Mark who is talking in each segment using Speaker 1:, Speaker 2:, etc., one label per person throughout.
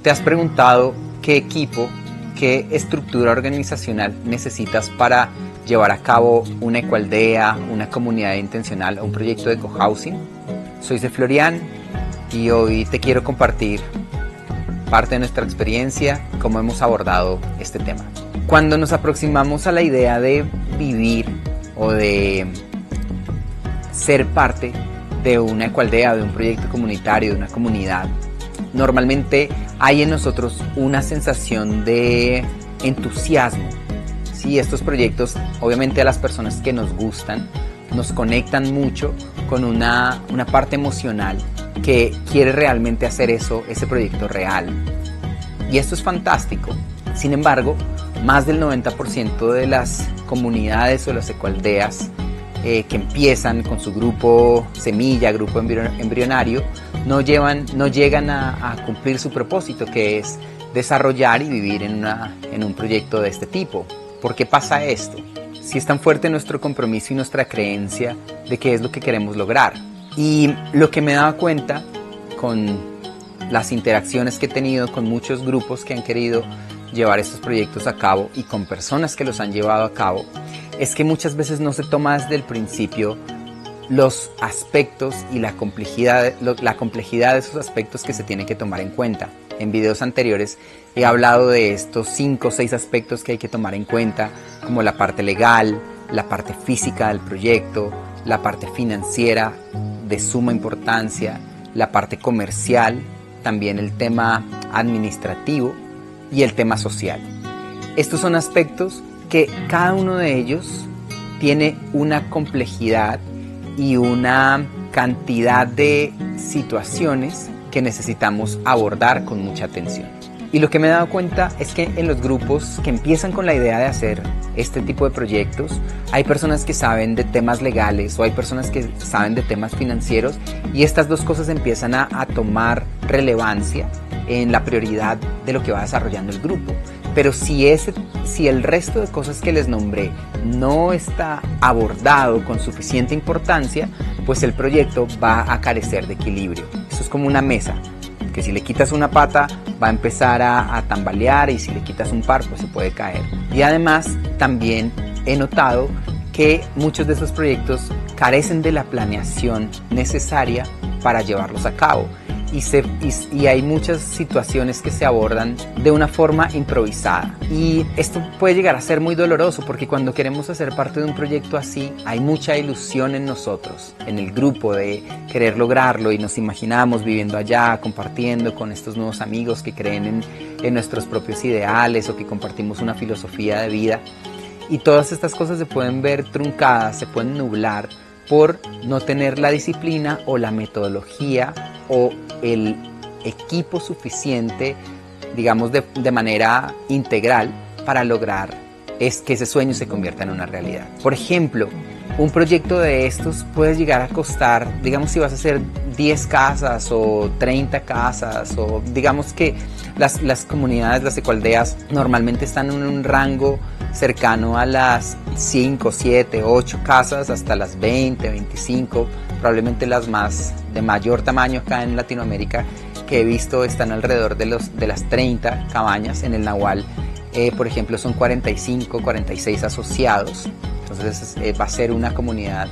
Speaker 1: ¿Te has preguntado qué equipo, qué estructura organizacional necesitas para llevar a cabo una ecoaldea, una comunidad intencional o un proyecto de cohousing? Soy de Florian y hoy te quiero compartir parte de nuestra experiencia, cómo hemos abordado este tema. Cuando nos aproximamos a la idea de vivir o de ser parte de una ecoaldea, de un proyecto comunitario, de una comunidad, normalmente hay en nosotros una sensación de entusiasmo. Sí, estos proyectos, obviamente a las personas que nos gustan, nos conectan mucho con una parte emocional que quiere realmente hacer ese proyecto real. Y esto es fantástico. Sin embargo, más del 90% de las comunidades o las ecoaldeas que empiezan con su grupo semilla, grupo embrionario, no llegan a cumplir su propósito, que es desarrollar y vivir en un proyecto de este tipo. ¿Por qué pasa esto? Si es tan fuerte nuestro compromiso y nuestra creencia de qué es lo que queremos lograr. Y lo que me he dado cuenta con las interacciones que he tenido con muchos grupos que han querido llevar estos proyectos a cabo y con personas que los han llevado a cabo, es que muchas veces no se toma desde el principio los aspectos y la complejidad de esos aspectos que se tienen que tomar en cuenta. En videos anteriores he hablado de estos 5 o 6 aspectos que hay que tomar en cuenta, como la parte legal, la parte física del proyecto, la parte financiera de suma importancia, la parte comercial, también el tema administrativo y el tema social. Estos son aspectos que cada uno de ellos tiene una complejidad y una cantidad de situaciones que necesitamos abordar con mucha atención. Y lo que me he dado cuenta es que en los grupos que empiezan con la idea de hacer este tipo de proyectos, hay personas que saben de temas legales o hay personas que saben de temas financieros, y estas dos cosas empiezan a tomar relevancia en la prioridad de lo que va desarrollando el grupo. Pero si el resto de cosas que les nombré no está abordado con suficiente importancia, pues el proyecto va a carecer de equilibrio. Eso es como una mesa, que si le quitas una pata va a empezar a tambalear, y si le quitas un par pues se puede caer. Y además también he notado que muchos de esos proyectos carecen de la planeación necesaria para llevarlos a cabo. Y hay muchas situaciones que se abordan de una forma improvisada. Y esto puede llegar a ser muy doloroso, porque cuando queremos hacer parte de un proyecto así, hay mucha ilusión en nosotros, en el grupo, de querer lograrlo, y nos imaginamos viviendo allá, compartiendo con estos nuevos amigos que creen en nuestros propios ideales o que compartimos una filosofía de vida. Y todas estas cosas se pueden ver truncadas, se pueden nublar por no tener la disciplina o la metodología o el equipo suficiente, digamos, de manera integral para lograr que ese sueño se convierta en una realidad. Por ejemplo, un proyecto de estos puede llegar a costar, digamos, si vas a hacer 10 casas o 30 casas, o digamos que las comunidades, las ecoaldeas, normalmente están en un rango cercano a las 5, 7, 8 casas, hasta las 20, 25, probablemente las más de mayor tamaño acá en Latinoamérica que he visto están alrededor de las 30 cabañas. En el Nahual, por ejemplo, son 45, 46 asociados, entonces va a ser una comunidad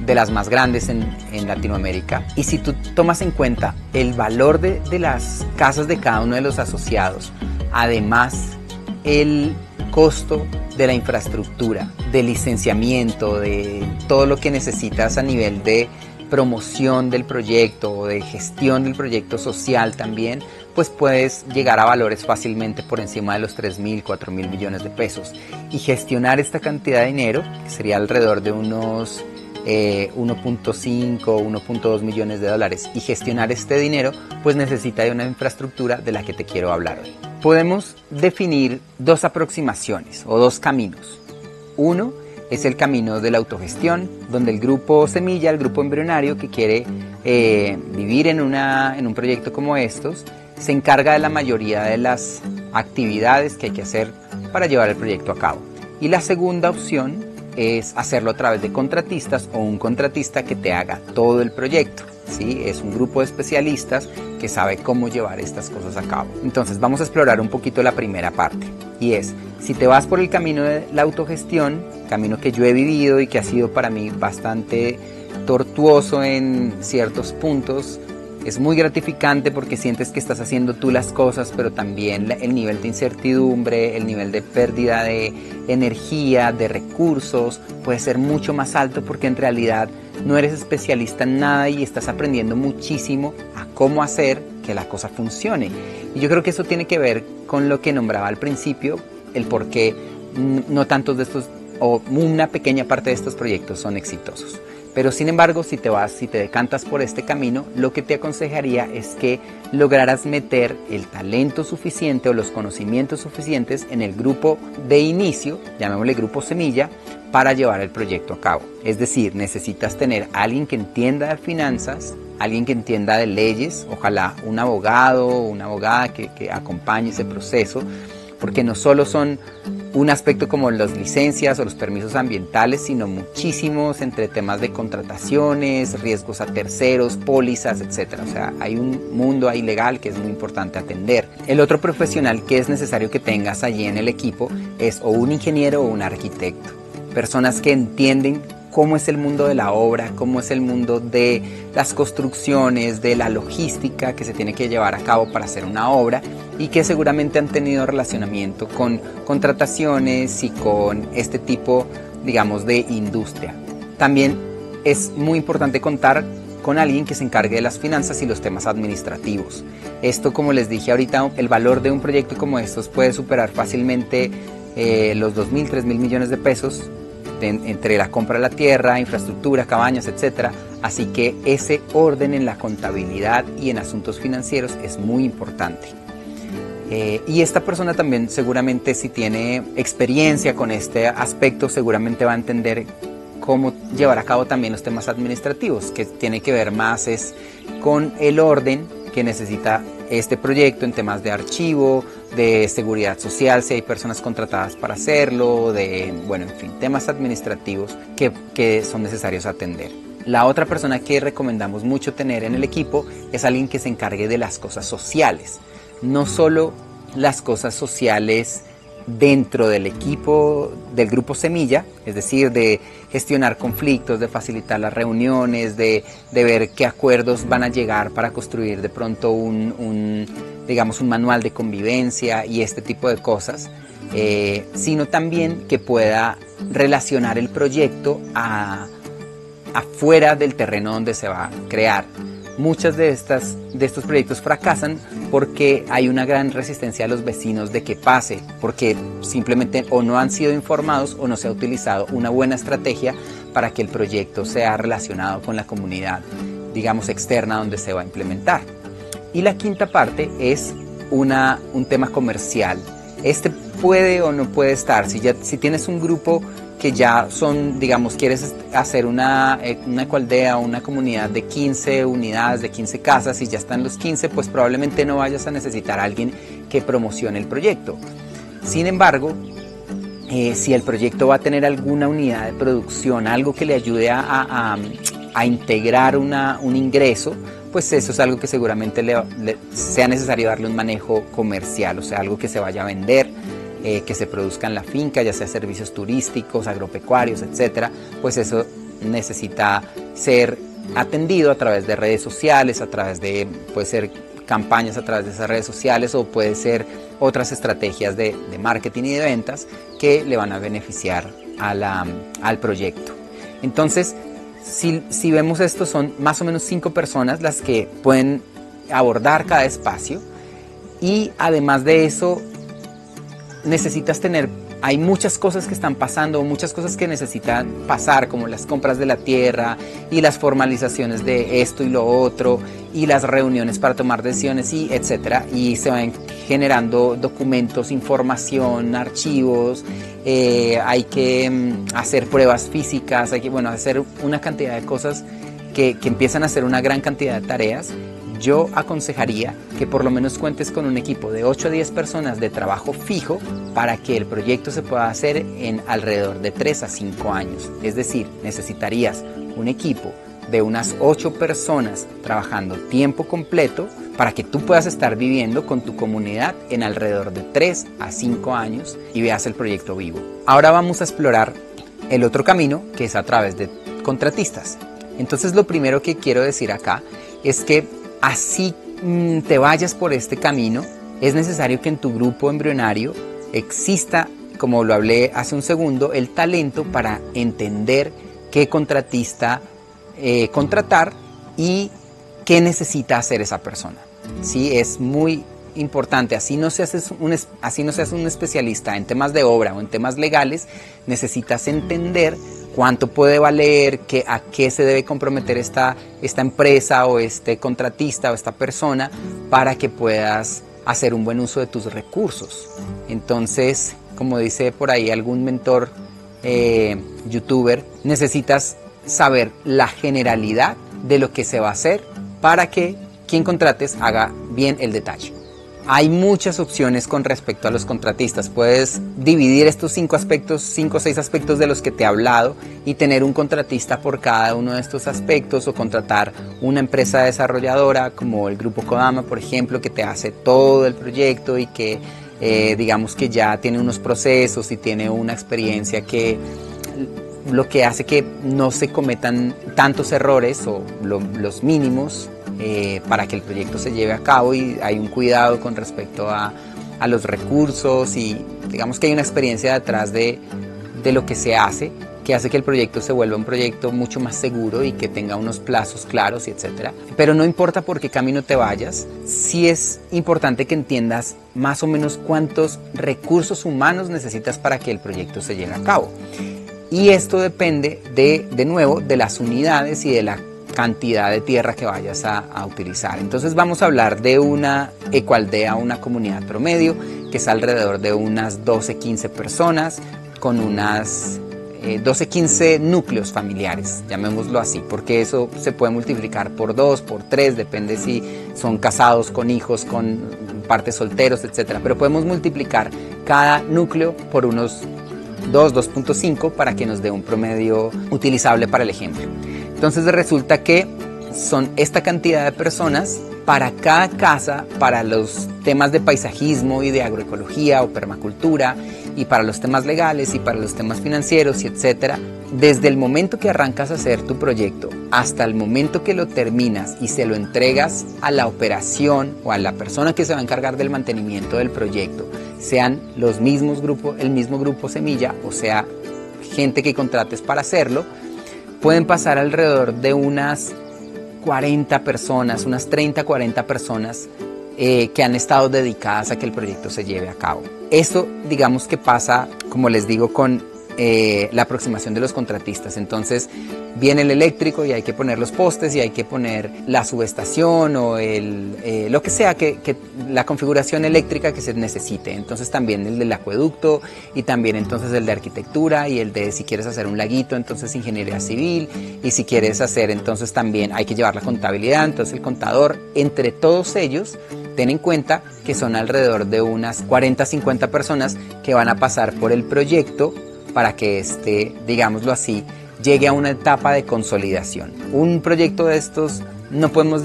Speaker 1: de las más grandes en Latinoamérica. Y si tú tomas en cuenta el valor de las casas de cada uno de los asociados, además el costo de la infraestructura, de licenciamiento, de todo lo que necesitas a nivel de promoción del proyecto o de gestión del proyecto social también, pues puedes llegar a valores fácilmente por encima de los 3.000, 4.000 millones de pesos. Y gestionar esta cantidad de dinero, que sería alrededor de unos 1.5, 1.2 millones de dólares, y gestionar este dinero pues necesita de una infraestructura de la que te quiero hablar hoy. Podemos definir 2 aproximaciones o 2 caminos. Uno es el camino de la autogestión, donde el grupo semilla, el grupo embrionario que quiere vivir en un proyecto como estos, se encarga de la mayoría de las actividades que hay que hacer para llevar el proyecto a cabo. Y la segunda opción es hacerlo a través de contratistas o un contratista que te haga todo el proyecto, ¿sí? Es un grupo de especialistas que que sabe cómo llevar estas cosas a cabo. Entonces vamos a explorar un poquito la primera parte, y es, si te vas por el camino de la autogestión, camino que yo he vivido y que ha sido para mí bastante tortuoso en ciertos puntos, es muy gratificante porque sientes que estás haciendo tú las cosas, pero también el nivel de incertidumbre, el nivel de pérdida de energía, de recursos, puede ser mucho más alto porque en realidad no eres especialista en nada y estás aprendiendo muchísimo a cómo hacer que la cosa funcione. Y yo creo que eso tiene que ver con lo que nombraba al principio, el por qué no tantos de estos, o una pequeña parte de estos proyectos son exitosos. Pero sin embargo, si te decantas por este camino, lo que te aconsejaría es que lograras meter el talento suficiente o los conocimientos suficientes en el grupo de inicio, llamémosle grupo semilla, para llevar el proyecto a cabo. Es decir, necesitas tener a alguien que entienda de finanzas, alguien que entienda de leyes, ojalá un abogado o una abogada que acompañe ese proceso, porque no solo son un aspecto como las licencias o los permisos ambientales, sino muchísimos entre temas de contrataciones, riesgos a terceros, pólizas, etc. O sea, hay un mundo ahí legal que es muy importante atender. El otro profesional que es necesario que tengas allí en el equipo es o un ingeniero o un arquitecto. Personas que entienden cómo es el mundo de la obra, cómo es el mundo de las construcciones, de la logística que se tiene que llevar a cabo para hacer una obra y que seguramente han tenido relacionamiento con contrataciones y con este tipo, digamos, de industria. También es muy importante contar con alguien que se encargue de las finanzas y los temas administrativos. Esto, como les dije ahorita, el valor de un proyecto como estos puede superar fácilmente los 2.000, 3.000 millones de pesos entre la compra de la tierra, infraestructura, cabañas, etc. Así que ese orden en la contabilidad y en asuntos financieros es muy importante. Y esta persona también seguramente, si tiene experiencia con este aspecto, seguramente va a entender cómo llevar a cabo también los temas administrativos, que tiene que ver más es con el orden que necesita este proyecto en temas de archivo, de seguridad social, si hay personas contratadas para hacerlo, en fin, temas administrativos que son necesarios atender. La otra persona que recomendamos mucho tener en el equipo es alguien que se encargue de las cosas sociales. No solo las cosas sociales dentro del equipo del grupo semilla, es decir, de gestionar conflictos, de facilitar las reuniones, de ver qué acuerdos van a llegar para construir de pronto un manual de convivencia y este tipo de cosas, sino también que pueda relacionar el proyecto afuera del terreno donde se va a crear. Muchos de estos proyectos fracasan porque hay una gran resistencia a los vecinos de que pase, porque simplemente o no han sido informados o no se ha utilizado una buena estrategia para que el proyecto sea relacionado con la comunidad, digamos, externa donde se va a implementar. Y la quinta parte es un tema comercial. Este puede o no puede estar. Si tienes un grupo que ya son, digamos, quieres hacer una ecoaldea o una comunidad de 15 unidades, de 15 casas y ya están los 15, pues probablemente no vayas a necesitar a alguien que promocione el proyecto. Sin embargo, si el proyecto va a tener alguna unidad de producción, algo que le ayude a integrar un ingreso, pues eso es algo que seguramente sea necesario darle un manejo comercial, o sea, algo que se vaya a vender, que se produzca en la finca, ya sea servicios turísticos, agropecuarios, etcétera, pues eso necesita ser atendido a través de redes sociales, puede ser campañas a través de esas redes sociales o puede ser otras estrategias de marketing y de ventas que le van a beneficiar al proyecto. Entonces, si vemos esto, son más o menos 5 personas las que pueden abordar cada espacio y además de eso, hay muchas cosas que están pasando, muchas cosas que necesitan pasar, como las compras de la tierra y las formalizaciones de esto y lo otro y las reuniones para tomar decisiones y etcétera, y se van generando documentos, información, archivos, hay que hacer pruebas físicas, hay que hacer una cantidad de cosas que empiezan a hacer una gran cantidad de tareas. Yo aconsejaría que por lo menos cuentes con un equipo de 8 a 10 personas de trabajo fijo para que el proyecto se pueda hacer en alrededor de 3 a 5 años. Es decir, necesitarías un equipo de unas 8 personas trabajando tiempo completo para que tú puedas estar viviendo con tu comunidad en alrededor de 3 a 5 años y veas el proyecto vivo. Ahora vamos a explorar el otro camino, que es a través de contratistas. Entonces lo primero que quiero decir acá es que así te vayas por este camino, es necesario que en tu grupo embrionario exista, como lo hablé hace un segundo, el talento para entender qué contratista contratar y qué necesita hacer esa persona. Sí, es muy importante. Así no seas un especialista en temas de obra o en temas legales, necesitas entender cuánto puede valer, a qué se debe comprometer esta empresa o este contratista o esta persona para que puedas hacer un buen uso de tus recursos. Entonces, como dice por ahí algún mentor youtuber, necesitas saber la generalidad de lo que se va a hacer para que quien contrates haga bien el detalle. Hay muchas opciones con respecto a los contratistas. Puedes dividir estos 5 o 6 aspectos de los que te he hablado y tener un contratista por cada uno de estos aspectos, o contratar una empresa desarrolladora como el Grupo Kodama, por ejemplo, que te hace todo el proyecto y que digamos que ya tiene unos procesos y tiene una experiencia que lo que hace que no se cometan tantos errores o los mínimos para que el proyecto se lleve a cabo, y hay un cuidado con respecto a los recursos, y digamos que hay una experiencia detrás de lo que se hace, que hace que el proyecto se vuelva un proyecto mucho más seguro y que tenga unos plazos claros, etc. Pero no importa por qué camino te vayas, sí es importante que entiendas más o menos cuántos recursos humanos necesitas para que el proyecto se lleve a cabo. Y esto depende de nuevo, de las unidades y de la cantidad de tierra que vayas a utilizar. Entonces vamos a hablar de una ecoaldea, una comunidad promedio, que es alrededor de unas 12-15 personas, con unas 12-15 núcleos familiares, llamémoslo así, porque eso se puede multiplicar por 2, por 3, depende si son casados, con hijos, con partes solteros, etc. Pero podemos multiplicar cada núcleo por unos 2.5 para que nos dé un promedio utilizable para el ejemplo. Entonces resulta que son esta cantidad de personas para cada casa, para los temas de paisajismo y de agroecología o permacultura, y para los temas legales y para los temas financieros y etcétera. Desde el momento que arrancas a hacer tu proyecto hasta el momento que lo terminas y se lo entregas a la operación o a la persona que se va a encargar del mantenimiento del proyecto, sean el mismo grupo semilla, o sea, gente que contrates para hacerlo, pueden pasar alrededor de unas 40 personas, unas 30-40 personas que han estado dedicadas a que el proyecto se lleve a cabo. Esto, digamos que pasa, como les digo, con la aproximación de los contratistas. Entonces viene el eléctrico y hay que poner los postes y hay que poner la subestación o lo que sea, que la configuración eléctrica que se necesite. Entonces también el del acueducto, y también entonces el de arquitectura, y el de si quieres hacer un laguito, entonces ingeniería civil, y si quieres hacer, entonces también hay que llevar la contabilidad, entonces el contador. Entre todos ellos, ten en cuenta que son alrededor de unas 40-50 personas que van a pasar por el proyecto para que digámoslo así, llegue a una etapa de consolidación. Un proyecto de estos no podemos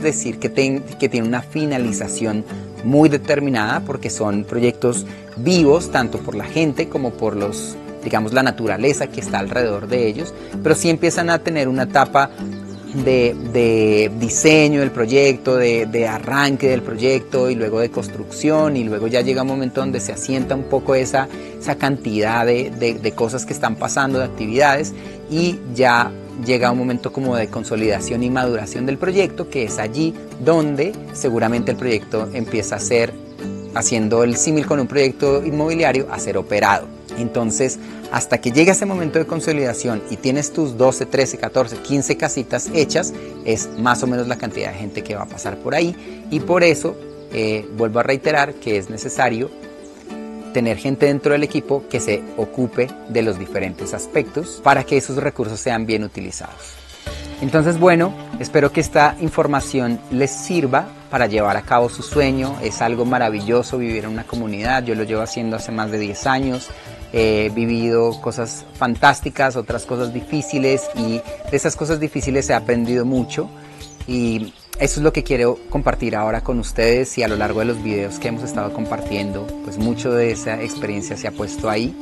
Speaker 1: decir que tiene una finalización muy determinada, porque son proyectos vivos, tanto por la gente como por la naturaleza que está alrededor de ellos, pero sí empiezan a tener una etapa de diseño del proyecto, de arranque del proyecto, y luego de construcción, y luego ya llega un momento donde se asienta un poco esa cantidad de cosas que están pasando, de actividades, y ya llega un momento como de consolidación y maduración del proyecto, que es allí donde seguramente el proyecto empieza a ser, haciendo el símil con un proyecto inmobiliario, a ser operado. Entonces, hasta que llega ese momento de consolidación y tienes tus 12, 13, 14, 15 casitas hechas, es más o menos la cantidad de gente que va a pasar por ahí, y por eso vuelvo a reiterar que es necesario tener gente dentro del equipo que se ocupe de los diferentes aspectos para que esos recursos sean bien utilizados. Entonces, bueno, espero que esta información les sirva para llevar a cabo su sueño. Es algo maravilloso vivir en una comunidad. Yo lo llevo haciendo hace más de 10 años. he vivido cosas fantásticas, otras cosas difíciles, y de esas cosas difíciles he aprendido mucho, y eso es lo que quiero compartir ahora con ustedes. Y a lo largo de los videos que hemos estado compartiendo, pues mucho de esa experiencia se ha puesto ahí.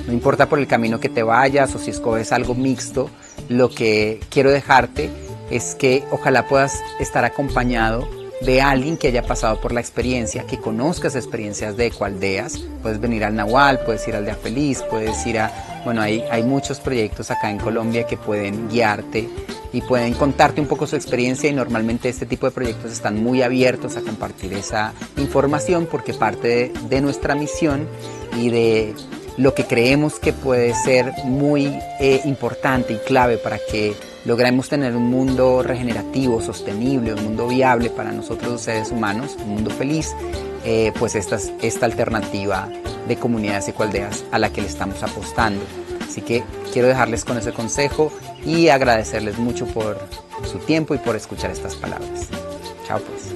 Speaker 1: No importa por el camino que te vayas o si escoges algo mixto, lo que quiero dejarte es que ojalá puedas estar acompañado de alguien que haya pasado por la experiencia, que conozcas experiencias de Ecoaldeas. Puedes venir al Nahual, puedes ir al Día Feliz, puedes ir a... Bueno, hay muchos proyectos acá en Colombia que pueden guiarte y pueden contarte un poco su experiencia, y normalmente este tipo de proyectos están muy abiertos a compartir esa información, porque parte de nuestra misión y de lo que creemos que puede ser muy importante y clave para que logremos tener un mundo regenerativo, sostenible, un mundo viable para nosotros los seres humanos, un mundo feliz, pues esta alternativa de comunidades ecoaldeas a la que le estamos apostando. Así que quiero dejarles con ese consejo y agradecerles mucho por su tiempo y por escuchar estas palabras. Chao pues.